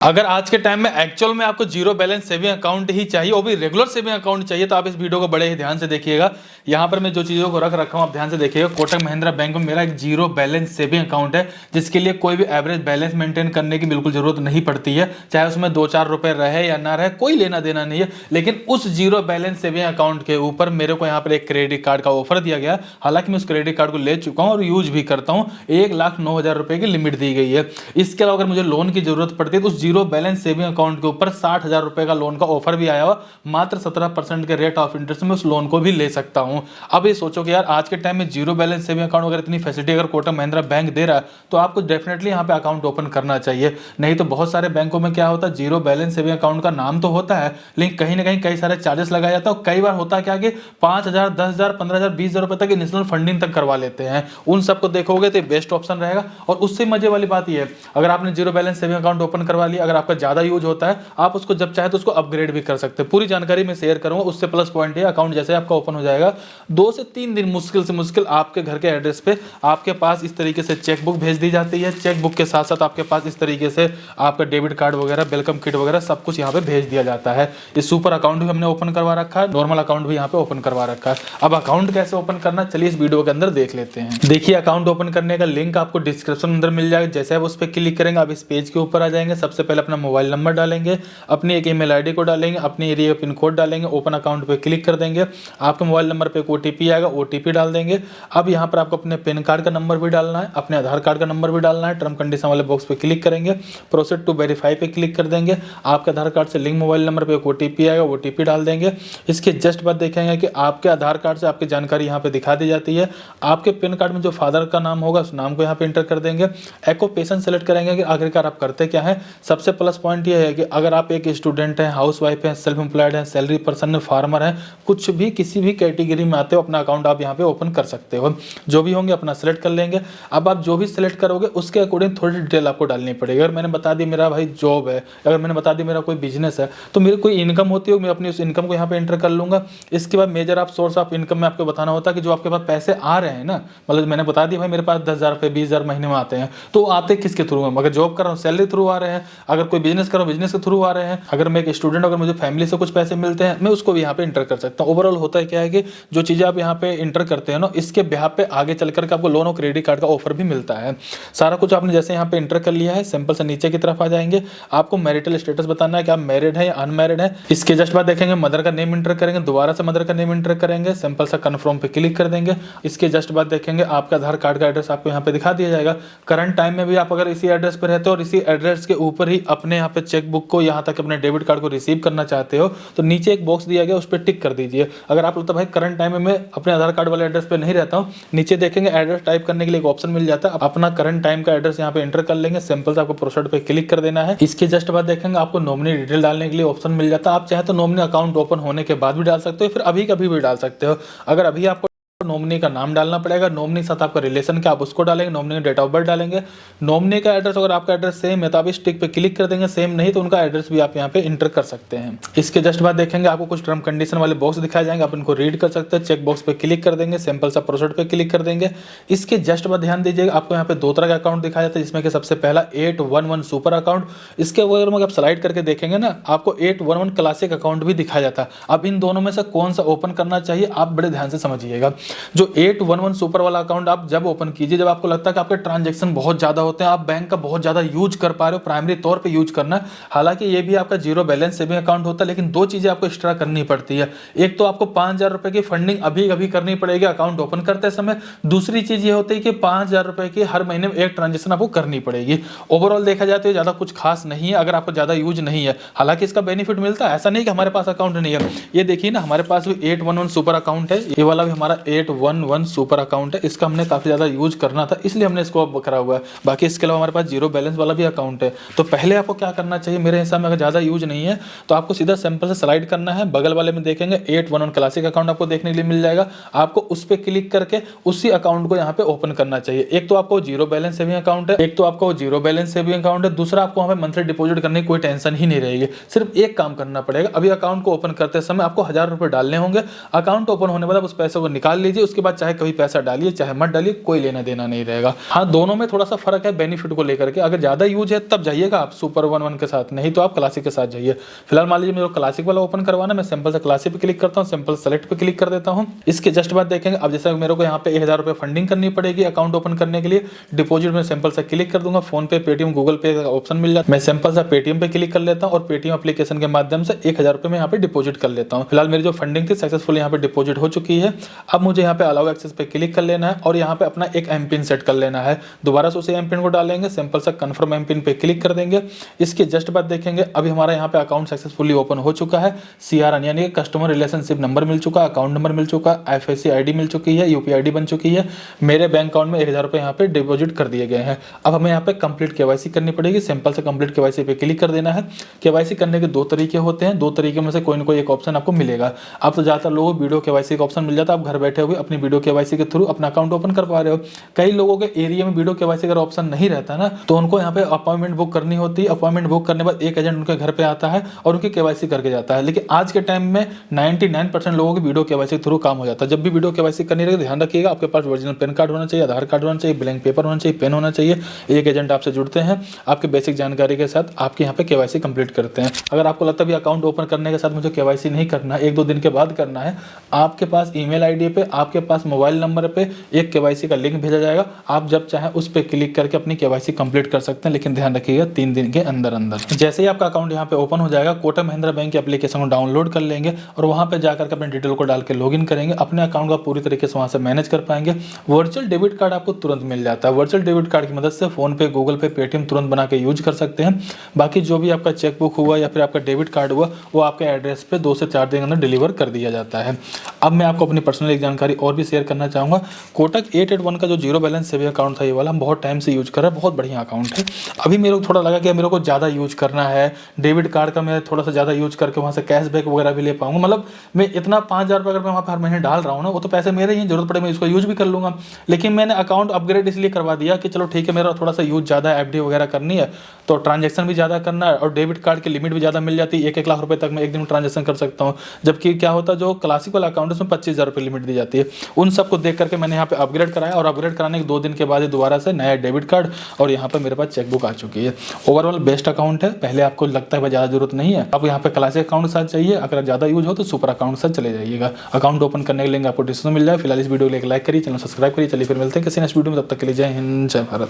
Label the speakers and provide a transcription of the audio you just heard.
Speaker 1: अगर आज के टाइम में एक्चुअल में आपको जीरो बैलेंस सेविंग अकाउंट ही चाहिए, वो भी रेगुलर सेविंग अकाउंट चाहिए, तो आप इस वीडियो को बड़े ही ध्यान से देखिएगा। यहाँ पर मैं जो चीज़ों को रख रखा हूँ आप ध्यान से देखिएगा। कोटक महिंद्रा बैंक में मेरा एक जीरो बैलेंस सेविंग अकाउंट है, जिसके लिए कोई भी एवरेज बैलेंस मेंटेन करने की बिल्कुल जरूरत नहीं पड़ती है, चाहे उसमें 2-4 रुपए रहे या ना रहे, कोई लेना देना नहीं है। लेकिन उस जीरो बैलेंस सेविंग अकाउंट के ऊपर मेरे को यहाँ पर एक क्रेडिट कार्ड का ऑफर दिया गया। हालांकि मैं उस क्रेडिट कार्ड को ले चुका हूँ और यूज भी करता हूँ। 1,09,000 रुपए की लिमिट दी गई है। इसके अलावा अगर मुझे लोन की जरूरत पड़ती है तो उस जीरो बैलेंस सेविंग अकाउंट के ऊपर 60,000 रुपए का लोन का ऑफर भी आया हुआ, मात्र 17% के रेट ऑफ इंटरेस्ट में उस लोन को भी ले सकता हूं। अब ये सोचो कि यार आज के टाइम में जीरो बैलेंस सेविंग अकाउंट अगर इतनी फैसिलिटी अगर कोटक महिंद्रा बैंक दे रहा है तो आपको डेफिनेटली यहाँ पे अकाउंट ओपन करना चाहिए। नहीं तो बहुत सारे बैंकों में क्या होता है, जीरो बैलेंस सेविंग अकाउंट का नाम तो होता है लेकिन कहीं ना कहीं कई सारे चार्जेस लगाया जाता है। कई बार होता क्या कि 5,000, 10,000, 15,000, 20,000 रुपए तक इनिशियल फंडिंग तक करवा लेते हैं। उन सबको देखोगे तो बेस्ट ऑप्शन रहेगा। और उससे मजे वाली बात यह है, अगर आपने zero balance saving account open करवा लिया, अगर आपका ज्यादा यूज होता है आप उसको जब चाहे तो उसको अपग्रेड भी कर सकते हैं। पूरी जानकारी मैं शेयर करूंगा। उससे प्लस पॉइंट है, अकाउंट जैसे आपका ओपन हो जाएगा 2 से 3 दिन मुश्किल से मुश्किल आपके घर के एड्रेस पे आपके पास इस तरीके से चेक बुक भेज दी जाती है। चेक बुक के साथ साथ आपके पास इस तरीके से आपका डेबिट कार्ड वगैरह, वेलकम किट वगैरह सब कुछ यहाँ पे भेज दिया जाता है। इस सुपर अकाउंट भी हमने ओपन करवा रखा है, नॉर्मल अकाउंट भी यहाँ पे ओपन करवा रखा है। अब अकाउंट कैसे ओपन करना, चलिए इस वीडियो के अंदर देख लेते हैं। देखिए अकाउंट ओपन करने का लिंक आपको डिस्क्रिप्शन अंदर मिल जाएगा। जैसे आप उस पर क्लिक करेंगे आप इस पेज के ऊपर आ जाएंगे। सबसे पहले अपना मोबाइल नंबर डालेंगे, अपनी एक ईमेल आईडी को डालेंगे, अपने एरिया पिन कोड डालेंगे, ओपन अकाउंट पे क्लिक कर देंगे। आपके मोबाइल नंबर पे एक ओटीपी आएगा, ओटीपी डाल देंगे। अब यहाँ पर आपको अपने पैन कार्ड का नंबर भी डालना है, अपने आधार कार्ड का नंबर भी डालना है। टर्म कंडीशन वाले बॉक्स पे क्लिक करेंगे, प्रोसीड टू वेरीफाई पे क्लिक कर देंगे। आपके आधार कार्ड से लिंक मोबाइल नंबर पे एक ओटीपी आएगा, ओटीपी डाल देंगे। इसके जस्ट बाद देखेंगे कि आपके आधार कार्ड से आपकी जानकारी यहाँ पे दिखा दी जाती है। आपके पैन कार्ड में जो फादर का नाम होगा उस नाम को यहाँ पे इंटर कर देंगे। ऑक्यूपेशन सेलेक्ट करेंगे कि आखिरकार आप करते क्या है। सबसे प्लस पॉइंट ये है कि अगर आप एक स्टूडेंट हैं, हाउस वाइफ है, सेल्फ एम्प्लॉयड है, सैलरी पर्सन है, फार्मर है, कुछ भी किसी भी कैटेगरी में आते हो अपना अकाउंट आप यहाँ पे ओपन कर सकते हो। जो भी होंगे अपना सेलेक्ट कर लेंगे। अब आप जो भी सिलेक्ट करोगे उसके अकॉर्डिंग थोड़ी डिटेल आपको डालनी पड़ेगी। अगर मैंने बता दी मेरा भाई जॉब है, अगर मैंने बता दी मेरा कोई बिजनेस है, तो मेरी कोई इनकम होती है मैं अपनी उस इनकम को यहाँ पे एंटर कर लूंगा। इसके बाद मेजर आप सोर्स ऑफ इनकम में आपको बताना होता है कि जो आपके पास पैसे आ रहे हैं ना, मतलब मैंने बता दिया भाई मेरे पास 10,000 रुपये 20,000 महीने में आते हैं, तो आते किसके थ्रू हैं। अगर जॉब कर रहा हूँ सैलरी थ्रू आ रहे हैं, अगर कोई बिजनेस कर रहा हूँ बिजनेस के थ्रू आ रहे हैं, अगर मैं एक स्टूडेंट अगर मुझे फैमिली से कुछ पैसे मिलते हैं मैं उसको भी यहाँ पे इंटर कर सकता हूँ। ओवरऑल होता है क्या है कि जो चीज़ें आप यहाँ पे इंटर करते हैं ना, इसके बिहाफ पे आगे चल करके आपको लोन और क्रेडिट कार्ड का ऑफर भी मिलता है। सारा कुछ आपने जैसे यहाँ पे इंटर कर लिया है, सिंपल से नीचे की तरफ आ जाएंगे। आपको मैरिटल स्टेटस बताना है कि आप मैरिड है या अनमैरिड है। इसके जस्ट बाद देखेंगे मदर का नेम इंटर करेंगे, दोबारा से मदर का नेम इंटर करेंगे, सिंपल सा कन्फर्म पे क्लिक कर देंगे। इसके जस्ट बाद देखेंगे आपका आधार कार्ड का एड्रेस आपको यहाँ पे दिखा दिया जाएगा। करंट टाइम में भी आप अगर इसी एड्रेस पर रहते हो और इसी एड्रेस के ऊपर ही अपने यहाँ पे चेक बुक को यहाँ तक अपने डेबिट कार्ड को रिसीव करना चाहते हो तो नीचे एक बॉक्स दिया गया उस पर टिक कर दीजिए। अगर आप बोलते भाई करंट टाइम में मैं अपने आधार कार्ड वाले एड्रेस पे नहीं रहता हूँ, नीचे देखेंगे एड्रेस टाइप करने के लिए एक ऑप्शन मिल जाता है। अपना करंट टाइम का एड्रेस यहाँ पे एंटर कर लेंगे, सिंपल से आपको प्रोसीड पे क्लिक कर देना है। इसके जस्ट बाद देखेंगे आपको नॉमिनी डिटेल डालने के लिए ऑप्शन मिल जाता है। आप चाहे तो नॉमिनी अकाउंट ओपन होने के बाद भी डाल सकते हो, फिर अभी कभी भी डाल सकते हो। अगर अभी आपको नॉमिनी का नाम डालना पड़ेगा, नॉमिनी के साथ आपका रिलेशन क्या आप उसको डालेंगे, नॉमिनी का डेट ऑफ बर्थ डालेंगे। नॉमिनी का एड्रेस अगर आपका एड्रेस सेम है तो आप इस टिक पे क्लिक कर देंगे, सेम नहीं तो उनका एड्रेस भी आप यहाँ पे इंटर कर सकते हैं। इसके जस्ट बाद देखेंगे आपको कुछ टर्म कंडीशन वाले बॉक्स दिखाए जाएंगे, आप इनको रीड कर सकते हैं। चेक बॉक्स पे क्लिक कर देंगे, सिंपल सा प्रोसीड पे क्लिक कर देंगे। इसके जस्ट बाद ध्यान दीजिएगा आपको यहाँ पे 2 तरह का अकाउंट दिखाया जाता है, जिसमें कि सबसे पहला 811 सुपर अकाउंट। इसके अगर आप स्लाइड करके देखेंगे ना आपको 811 क्लासिक अकाउंट भी दिखाया जाता है। अब इन दोनों में से कौन सा ओपन करना चाहिए आप बड़े ध्यान से समझिएगा। जो 811 सुपर वाला अकाउंट आप जब ओपन कीजिए जब आपको लगता है कि आपके ट्रांजैक्शन बहुत ज्यादा होते हैं, आप बैंक का बहुत ज्यादा यूज कर पा रहे हो, प्राइमरी तौर पे यूज करना है। हालांकि ये भी आपका जीरो बैलेंस सेविंग अकाउंट होता है, लेकिन 2 चीजें आपको एक्स्ट्रा करनी पड़ती है। एक तो आपको 5,000 रुपए की फंडिंग अभी अभी करनी पड़ेगी अकाउंट ओपन करते समय। दूसरी चीज ये होती है कि 5,000 रुपए की हर महीने में एक ट्रांजेक्शन आपको करनी पड़ेगी। ओवरऑल देखा जाए तो ज्यादा कुछ खास नहीं है अगर आपको ज्यादा यूज नहीं है। हालांकि इसका बेनिफिट मिलता है, ऐसा नहीं कि हमारे पास अकाउंट नहीं है। ये देखिए ना हमारे पास भी 811 सुपर अकाउंट है, ये वाला भी हमारा 811 सुपर अकाउंट है। इसका हमने काफी ज्यादा यूज करना था इसलिए हमने इसको अब करा हुआ है। बाकी इसके अलावा हमारे पास जीरो बैलेंस वाला भी अकाउंट है। तो पहले आपको क्या करना चाहिए मेरे हिसाब में, अगर ज्यादा यूज नहीं है तो आपको सीधा सिंपल से स्लाइड करना है। बगल वाले में देखेंगे 811 क्लासिक अकाउंट आपको देखने के लिए मिल जाएगा। आपको उस पर क्लिक करके उसी अकाउंट को यहाँ पे ओपन करना चाहिए। एक तो आपको जीरो बैलेंस सेविंग अकाउंट है, एक तो आपको जीरो बैलेंस सेविंग अकाउंट है, दूसरा आपको वहाँ पे मंथली डिपॉजिट करने की कोई टेंशन ही नहीं रहेगी। सिर्फ एक काम करना पड़ेगा, अभी अकाउंट को ओपन करते समय आपको 1,000 रुपए डालने होंगे। अकाउंट ओपन होने के बाद उस पैसे को निकाल लीजिए, उसके बाद चाहे कभी पैसा डालिए चाहे मत डालिए, कोई लेना देना नहीं रहेगा। हाँ, दोनों में थोड़ा सा फर्क है बेनिफिट को लेकर के। अगर ज्यादा यूज है तब जाइएगा आप सुपर 1 के साथ, नहीं तो आप क्लासिक के साथ जाइए। फिलहाल मान लीजिए मेरे को क्लासिक वाला ओपन करवाना, मैं सिंपल से क्लासिक पे क्लिक करता हूँ, सिंपल सेलेक्ट पे क्लिक कर देता हूँ। इसके जस्ट बाद देखेंगे अब जैसे मेरे को यहाँ पे 1000 रुपये फंडिंग करनी पड़ेगी अकाउंट ओपन करने के लिए। डिपॉजिट में सिंपल से क्लिक कर दूंगा, फोन पे, पेटीएम, गूगल पे का ऑप्शन मिल जाता है। मैं सिंपल सा पेटीएम पे क्लिक कर लेता हूँ और पेटीएम एप्लीकेशन के माध्यम से 1000 रुपये मैं यहाँ पे डिपॉजिट कर लेता हूँ। फिलहाल मेरी जो फंडिंग थी सक्सेसफुल यहाँ पे डिपॉजिट हो चुकी है। अब मुझे यहाँ पे अलाउ एक्सेस पे क्लिक कर लेना है और यहाँ पे अपना एक एम पिन सेट कर लेना है। दोबारा से उसी एम पिन को डालेंगे, सिंपल सा कंफर्म एम पिन पे क्लिक कर देंगे। इसके जस्ट बाद देखेंगे अभी हमारा यहाँ पे अकाउंट सक्सेसफुली ओपन हो चुका है। CRN यानी कस्टमर रिलेशनशिप नंबर मिल चुका, अकाउंट नंबर मिल चुका, IFSC ID मिल चुकी है, UPI ID बन चुकी है। मेरे बैंक अकाउंट में 1000 रुपये यहाँ पे डिपॉजिट कर दिए गए हैं। अब हमें यहाँ पे कंप्लीट KYC करनी पड़ेगी, सिंपल से कंप्लीट KYC पे क्लिक कर देना है। KYC करने के 2 तरीके होते हैं, 2 तरीके में से कोई ना कोई एक ऑप्शन आपको मिलेगा। आप तो ज़्यादातर लोगों को वीडियो KYC का ऑप्शन मिल जाता है, आप घर बैठे हुए अपनी वीडियो KYC के थ्रू अपना अकाउंट ओपन कर पा रहे हो। कई लोगों के एरिया में वीडियो KYC का ऑप्शन नहीं रहता ना, तो उनको यहाँ पे अपॉइंटमेंट बुक करनी होती है। अपॉइंटमेंट बुक करने के बाद एक एजेंट उनके घर पे आता है और उनकी KYC करके जाता है। लेकिन आज के टाइम में 99% लोगों की वीडियो KYC के थ्रू काम हो जाता है। जब भी वीडियो KYC करनी रहेगी ध्यान रखिएगा आपके पास ओरिजिनल पैन कार्ड होना चाहिए, आधार कार्ड होना चाहिए, ब्लैंक पेपर होना चाहिए, पेन होना चाहिए। एक एजेंट आपसे जुड़ते हैं, आपके बेसिक जानकारी के साथ आपके यहाँ पे KYC कंप्लीट करते हैं। अगर आपको लगता है अकाउंट ओपन करने के साथ मुझे KYC नहीं करना, 1-2 दिन के बाद करना है, आपके पास ईमेल आईडी पे, आपके पास मोबाइल नंबर पे एक KYC का लिंक भेजा जाएगा। आप जब चाहे उस पर क्लिक करके अपनी KYC कंप्लीट कर सकते हैं, लेकिन ध्यान रखिएगा 3 दिन के अंदर अंदर। जैसे ही आपका अकाउंट यहाँ पे ओपन हो जाएगा, कोटक महिंद्रा बैंक की एप्लीकेशन को डाउनलोड कर लेंगे और वहाँ पे जाकर के अपने डिटेल को डाल के लॉगिन करेंगे, अपने अकाउंट का पूरी तरीके से वहाँ से मैनेज कर पाएंगे। वर्चुअल डेबिट कार्ड आपको तुरंत मिल जाता है। वर्चुअल डेबिट कार्ड की मदद से फोन पे, गूगल पे, पेटीएम तुरंत बना के यूज कर सकते हैं। बाकी जो भी आपका चेकबुक हुआ या फिर आपका डेबिट कार्ड हुआ वो आपके एड्रेस पे 2 से 4 दिन के अंदर डिलीवर कर दिया जाता है। अब मैं आपको अपनी पर्सनल एक जानकारी और भी शेयर करना चाहूँगा। कोटक 881 का जो जीरो बैलेंस सेविंग अकाउंट था ये वाला, हम बहुत टाइम से यूज कर रहे हैं, बहुत बढ़िया अकाउंट है। अभी मेरे को थोड़ा लगा कि मेरे को ज़्यादा यूज करना है, डेबिट कार्ड का मैं थोड़ा सा ज़्यादा यूज करके वहाँ से कैशबैक वगैरह भी ले पाऊंगा। मतलब मैं इतना 5000 रुपये अगर मैं वहाँ पर हर महीने डाल रहा हूँ ना, वो तो पैसे मेरे ही, जरूरत पड़े मैं इसको यूज भी कर लूँगा। लेकिन मैंने अकाउंट अपग्रेड इसलिए करवा दिया कि चलो ठीक है, मेरा थोड़ा सा यूज ज़्यादा है, FD वगैरह करनी है तो ट्रांजेक्शन भी ज़्यादा करना है और डेबिट कार्ड की लिमिट भी ज़्यादा मिल जाती है। 1-1 लाख रुपये तक मैं एक दिन में ट्रांजेक्शन कर सकता हूँ। जबकि क्या होता है जो क्लासिक वाला अकाउंट है उसमें 25000 रुपये लिमिट दी जाती है। उन सबको देख करके मैंने यहाँ पे अपग्रेड कराया और अपग्रेड कराने के 2 दिन के बाद दोबारा से नया डेबिट कार्ड और यहाँ पर मेरे पास चेकबुक आ चुकी है। ओवरऑल बेस्ट अकाउंट है। पहले आपको लगता है ज़्यादा जरूरत नहीं है, आप यहाँ पे क्लासिक अकाउंट के साथ चाहिए, अगर ज़्यादा यूज हो तो सुपर अकाउंट के साथ चले जाइएगा। अकाउंट ओपन करने के लिंक आपको डिस्क्रिप्शन में मिल जाए। फिलहाल इस वीडियो को लाइक करिए, चैनल सब्सक्राइब करिए। चलिए फिर मिलते हैं किसी नेक्स्ट वीडियो में, तब तक के लिए जय हिंद, जय भारत।